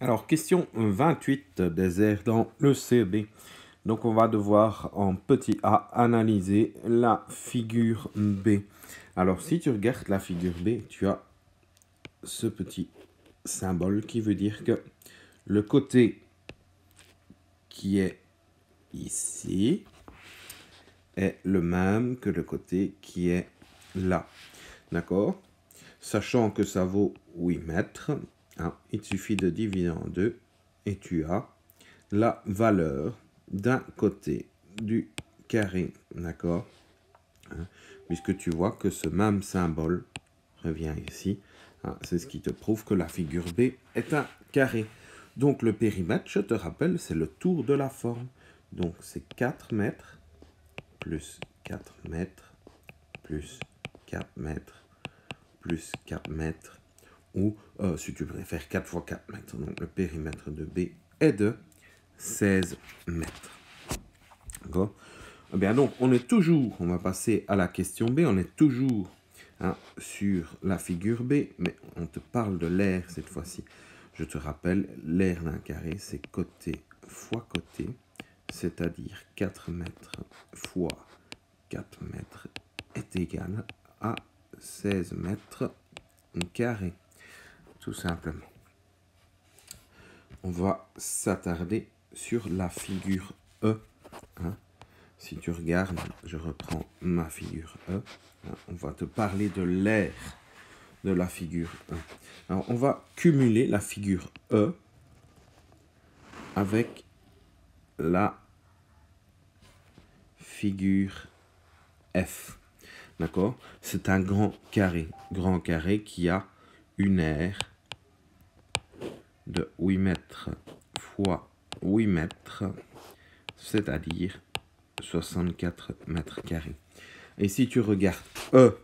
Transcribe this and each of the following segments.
Alors, question 28 des airs dans le CB. Donc, on va devoir en petit a analyser la figure B. Alors, si tu regardes la figure B, tu as ce petit symbole qui veut dire que le côté qui est ici est le même que le côté qui est là. D'accord? Sachant que ça vaut 8 mètres, hein, il suffit de diviser en deux et tu as la valeur d'un côté du carré. D'accord? Hein, puisque tu vois que ce même symbole revient ici. Hein, c'est ce qui te prouve que la figure B est un carré. Donc le périmètre, je te rappelle, c'est le tour de la forme. Donc c'est 4 mètres plus 4 mètres plus 4 mètres plus 4 mètres, ou si tu préfères 4 fois 4 mètres. Donc le périmètre de B est de 16 mètres. D'accord? Eh bien donc on est toujours, on va passer à la question B, on est toujours sur la figure B, mais on te parle de l'aire cette fois-ci. Je te rappelle, l'aire d'un carré, c'est côté fois côté, c'est-à-dire 4 mètres fois 4 mètres est égal à 16 mètres carrés, tout simplement. On va s'attarder sur la figure E. Hein. Si tu regardes, je reprends ma figure E. Hein, on va te parler de l'aire de la figure E. Alors, on va cumuler la figure E avec la figure F. D'accord? C'est un grand carré qui a une aire de 8 mètres fois 8 mètres, c'est-à-dire 64 mètres carrés. Et si tu regardes E,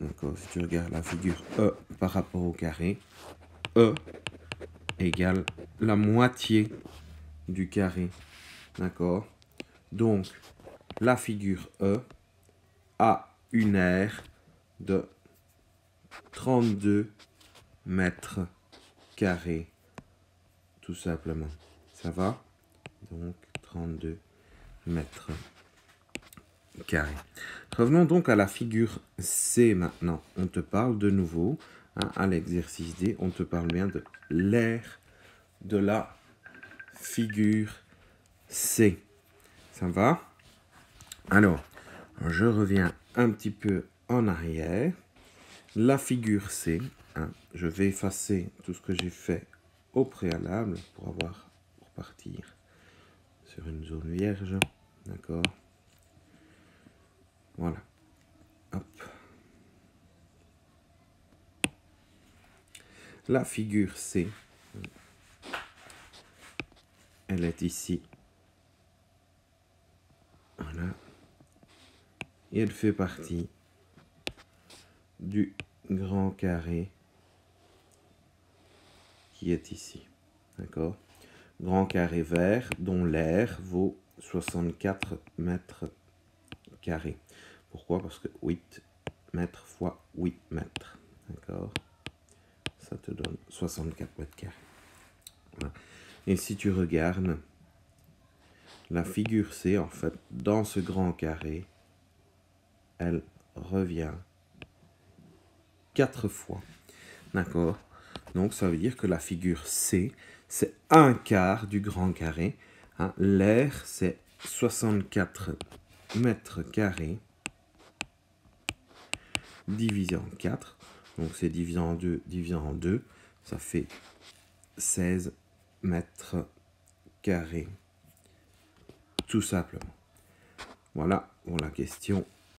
d'accord, si tu regardes la figure E par rapport au carré, E égale la moitié du carré. D'accord? Donc, la figure E a une aire de 32 mètres carrés, tout simplement. Ça va? Donc, 32 mètres carrés. Revenons donc à la figure C maintenant. On te parle de nouveau, à l'exercice D, on te parle bien de l'aire de la figure C. Ça va? Alors, je reviens un petit peu en arrière. La figure C, je vais effacer tout ce que j'ai fait au préalable pour partir sur une zone vierge. D'accord? Voilà. Hop. La figure C, elle est ici. Voilà. Et elle fait partie du grand carré qui est ici. D'accord? Grand carré vert dont l'aire vaut 64 mètres carrés. Pourquoi? Parce que 8 mètres fois 8 mètres. D'accord? Ça te donne 64 mètres carrés. Voilà. Et si tu regardes la figure C, en fait, dans ce grand carré, elle revient 4 fois. D'accord? Donc, ça veut dire que la figure C, c'est un quart du grand carré. Hein. L'aire, c'est 64 mètres carrés divisé en 4. Donc, c'est divisé en 2, divisé en 2. Ça fait 16 mètres carrés. Tout simplement. Voilà pour la question